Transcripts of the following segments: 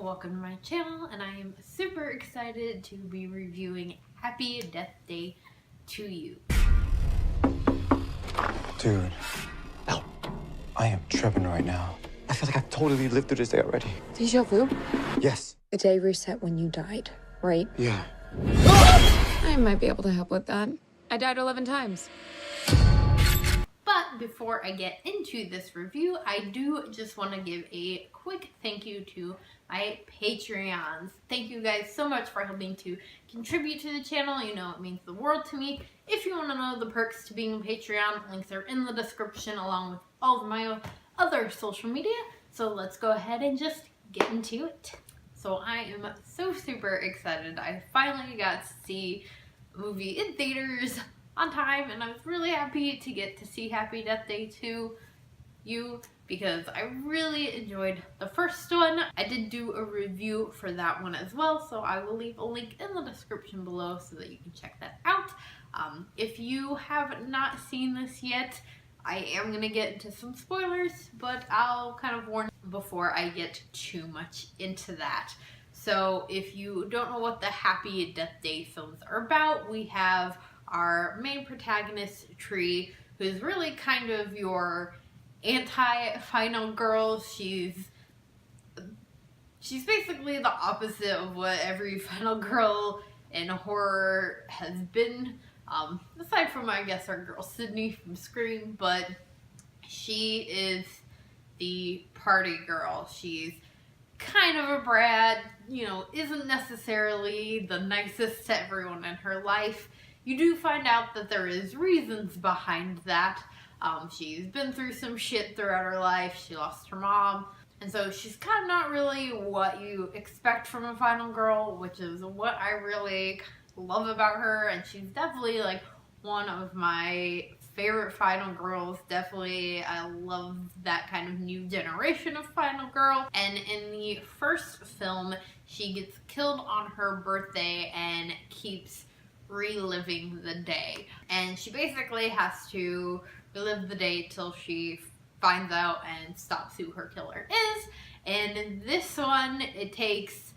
welcome to my channel, and I am super excited to be reviewing Happy Death Day to You. Dude, ow, I am tripping right now. I feel like I've totally lived through this day already. Deja vu? Yes. The day reset when you died, right? Yeah. I might be able to help with that. I died 11 times. But before I get into this review, I do just want to give a quick thank you to my Patreons. Thank you guys so much for helping to contribute to the channel. You know, it means the world to me. If you want to know the perks to being a Patreon, links are in the description along with all of my other social media. So let's go ahead and just get into it. So I am so super excited. I finally got to see a movie in theaters on time, and I was really happy to get to see Happy Death Day to You because I really enjoyed the first one. I did do a review for that one as well, so I will leave a link in the description below so that you can check that out. If you have not seen this yet, I am going to get into some spoilers, but I'll kind of warn before I get too much into that. So if you don't know what the Happy Death Day films are about, we have our main protagonist, Tree, who's really kind of your anti-final girl. She's basically the opposite of what every final girl in horror has been. Aside from, I guess, our girl Sydney from Scream, but she is the party girl. She's kind of a brat, you know, isn't necessarily the nicest to everyone in her life. You do find out that there is reasons behind that. She's been through some shit throughout her life. She lost her mom. And so she's kind of not really what you expect from a final girl, which is what I really love about her. And she's definitely like one of my favorite final girls. Definitely, I love that kind of new generation of final girl. And in the first film, she gets killed on her birthday and keeps reliving the day, and she basically has to relive the day till she finds out and stops who her killer is. And in this one, it takes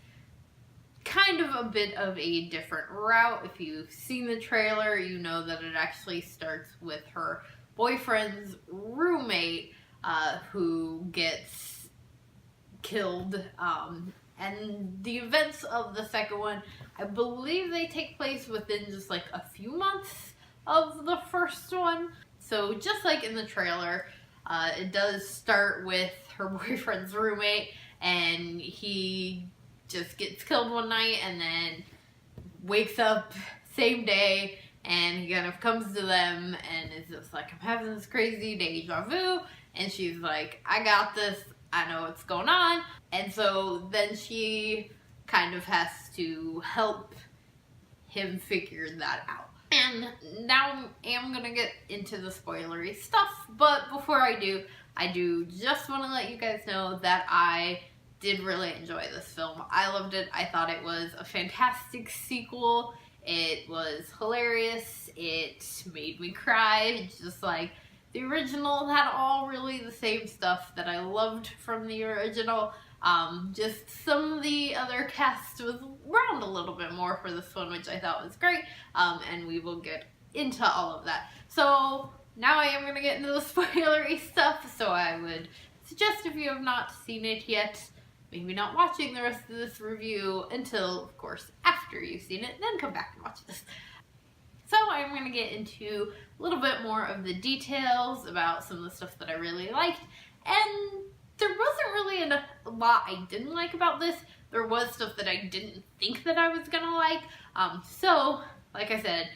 kind of a bit of a different route. If you've seen the trailer, you know that it actually starts with her boyfriend's roommate who gets killed. And the events of the second one, I believe they take place within just like a few months of the first one. So just like in the trailer, it does start with her boyfriend's roommate, and he just gets killed one night and then wakes up same day, and he kind of comes to them and is just like, I'm having this crazy deja vu. And she's like, I got this. I know what's going on. And so then she kind of has to help him figure that out. And now I am going to get into the spoilery stuff, but before I do just want to let you guys know that I did really enjoy this film. I loved it. I thought it was a fantastic sequel. It was hilarious. It made me cry. It's just like the original had all really the same stuff that I loved from the original. Just some of the other cast was around a little bit more for this one, which I thought was great. And we will get into all of that. So now I am going to get into the spoilery stuff. So I would suggest, if you have not seen it yet, maybe not watching the rest of this review until, of course, after you've seen it, then come back and watch this. So I'm going to get into a little bit more of the details about some of the stuff that I really liked. And there wasn't really a lot I didn't like about this. There was stuff that I didn't think that I was going to like. So, like I said,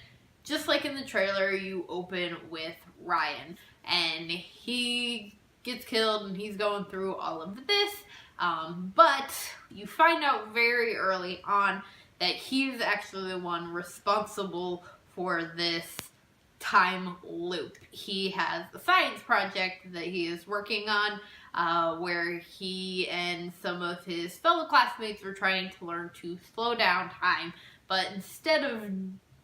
just like in the trailer, you open with Ryan. And he gets killed and he's going through all of this. But you find out very early on that he's actually the one responsible for this time loop. He has a science project that he is working on where he and some of his fellow classmates were trying to learn to slow down time, but instead of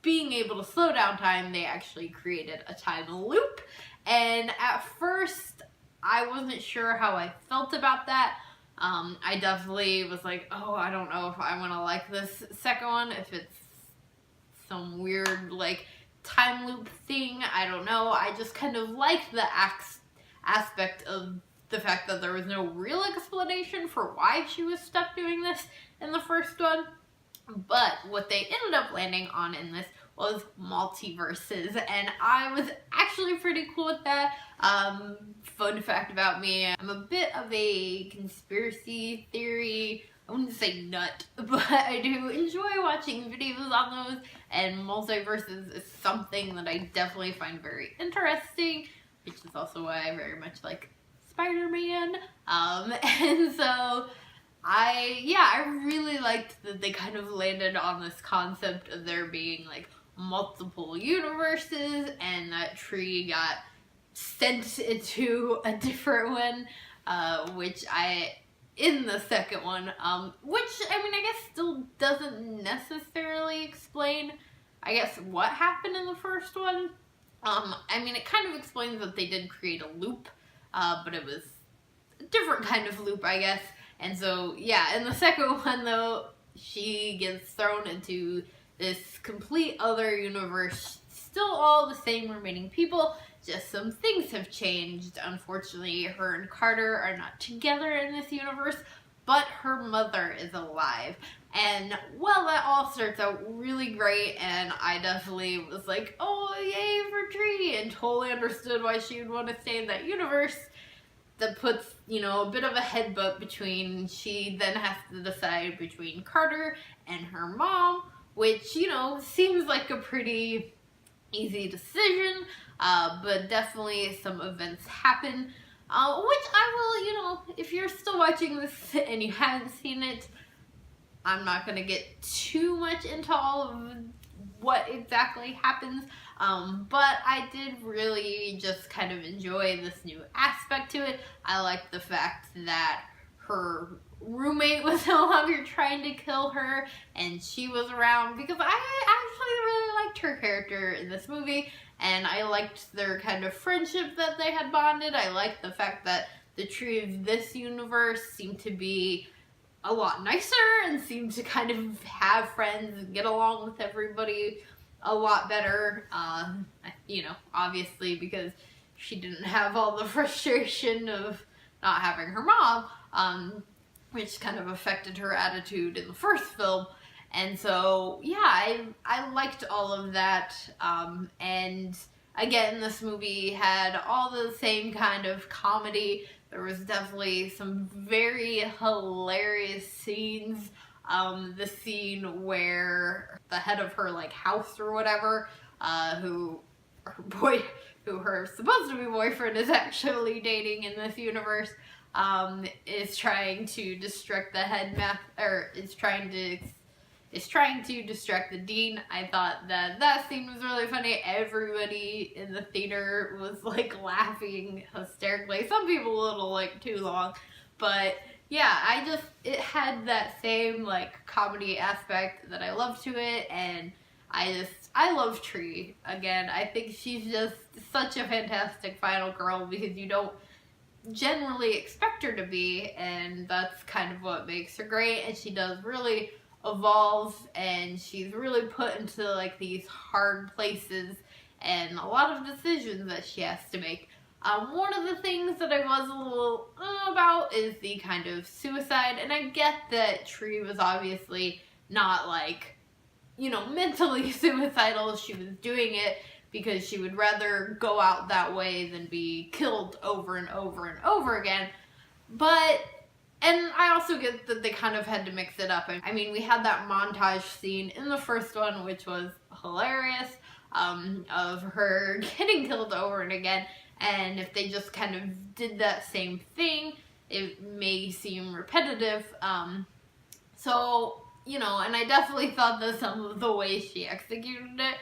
being able to slow down time, they actually created a time loop. And at first, I wasn't sure how I felt about that, I definitely was like, oh, I don't know if I want to like this second one, if it's some weird, like, time loop thing. I don't know. I just kind of liked the aspect of the fact that there was no real explanation for why she was stuck doing this in the first one. But what they ended up landing on in this was multiverses, and I was actually pretty cool with that. Fun fact about me, I'm a bit of a conspiracy theory, I wouldn't say nut, but I do enjoy watching videos on those, and multiverses is something that I definitely find very interesting, which is also why I very much like Spider-Man. And so I really liked that they kind of landed on this concept of there being like multiple universes, and that Tree got sent into a different one, in the second one, which, I mean, I guess still doesn't necessarily explain, I guess, what happened in the first one. I mean, it kind of explains that they did create a loop, but it was a different kind of loop, I guess. And so, yeah, in the second one, though, she gets thrown into this complete other universe. Still all the same remaining people, just some things have changed. Unfortunately, her and Carter are not together in this universe, but her mother is alive. And, well, that all starts out really great, and I definitely was like, oh, yay for Tree, and totally understood why she would want to stay in that universe. That puts, you know, a bit of a headbutt between, she then has to decide between Carter and her mom, which, you know, seems like a pretty easy decision, but definitely some events happen, which I will, you know, if you're still watching this and you haven't seen it, I'm not going to get too much into all of what exactly happens, but I did really just kind of enjoy this new aspect to it. I liked the fact that her roommate was no longer trying to kill her, and she was around, because I actually really liked her character in this movie, and I liked their kind of friendship that they had bonded. I liked the fact that the Tree of this universe seemed to be a lot nicer and seemed to kind of have friends and get along with everybody a lot better, you know, obviously because she didn't have all the frustration of not having her mom, which kind of affected her attitude in the first film. And so, yeah, I liked all of that, and again, this movie had all the same kind of comedy. There was definitely some very hilarious scenes. The scene where the head of her, like, house or whatever, who her supposed to be boyfriend is actually dating in this universe, is trying to distract the is trying to distract the dean. I thought that scene was really funny. Everybody in the theater was like laughing hysterically. Some people a little like too long, but yeah, it had that same like comedy aspect that I love to it, and I love Tree. Again, I think she's just such a fantastic final girl because you don't generally expect her to be, and that's kind of what makes her great. And she does really evolve, and she's really put into like these hard places and a lot of decisions that she has to make. One of the things that I was a little about is the kind of suicide, and I get that Tree was obviously not like, you know, mentally suicidal. She was doing it because she would rather go out that way than be killed over and over and over again. And I also get that they kind of had to mix it up. I mean, we had that montage scene in the first one, which was hilarious, of her getting killed over and again. And if they just kind of did that same thing, it may seem repetitive. So, you know, and I definitely thought that some of the ways she executed it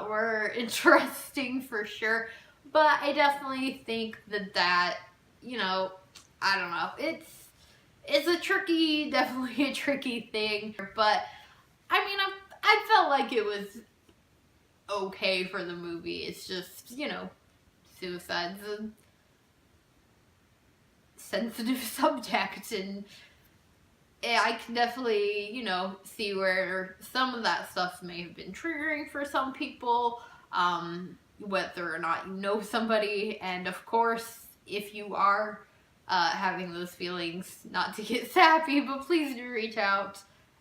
were interesting for sure. But I definitely think that, you know, I don't know, it's definitely a tricky thing. But, I mean, I felt like it was okay for the movie. It's just, you know, suicide's a sensitive subject, and I can definitely, you know, see where some of that stuff may have been triggering for some people, whether or not you know somebody, and of course, if you are having those feelings, not to get sappy, but please do reach out,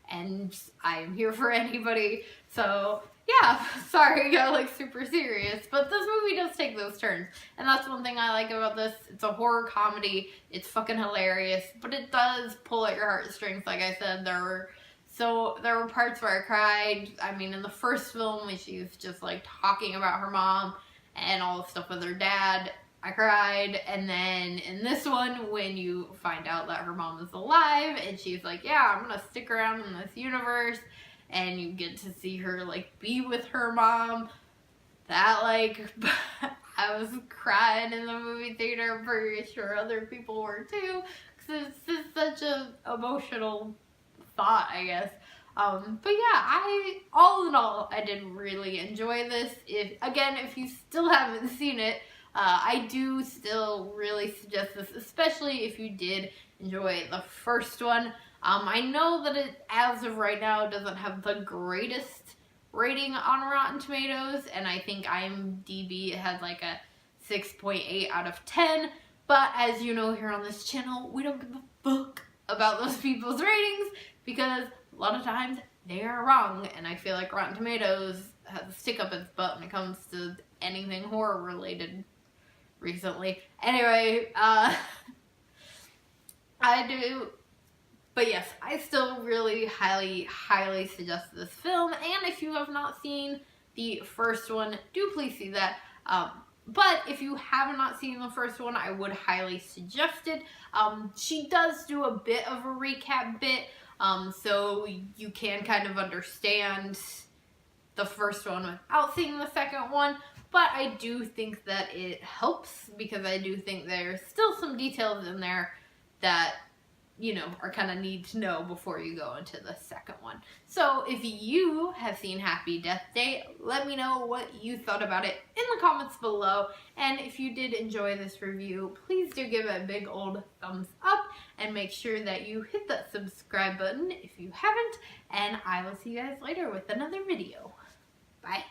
and I'm here for anybody. So yeah, sorry I got like super serious, but this movie does take those turns, and that's one thing I like about this. It's a horror comedy, it's fucking hilarious, but it does pull at your heartstrings. Like I said, there were parts where I cried. I mean, in the first film when she was just like talking about her mom and all the stuff with her dad, I cried. And then in this one, when you find out that her mom is alive and she's like, yeah, I'm gonna stick around in this universe, and you get to see her like be with her mom, that like I was crying in the movie theater. I'm pretty sure other people were too, because it's just such a emotional thought, I guess. But yeah, all in all, I did really enjoy this. If you still haven't seen it, I do still really suggest this, especially if you did enjoy the first one. I know that it, as of right now, doesn't have the greatest rating on Rotten Tomatoes, and I think IMDb had like a 6.8 out of 10, but as you know, here on this channel, we don't give a fuck about those people's ratings, because a lot of times they are wrong, and I feel like Rotten Tomatoes has a stick up its butt when it comes to anything horror related recently. Anyway, I do, but yes, I still really highly suggest this film, and if you have not seen the first one, do please see that. But if you have not seen the first one, I would highly suggest it. She does do a bit of a recap bit, so you can kind of understand the first one without seeing the second one, but I do think that it helps, because I do think there's still some details in there that, you know, are kind of need to know before you go into the second one. So if you have seen Happy Death Day, let me know what you thought about it in the comments below. And if you did enjoy this review, please do give it a big old thumbs up, and make sure that you hit that subscribe button if you haven't. And I will see you guys later with another video. Bye.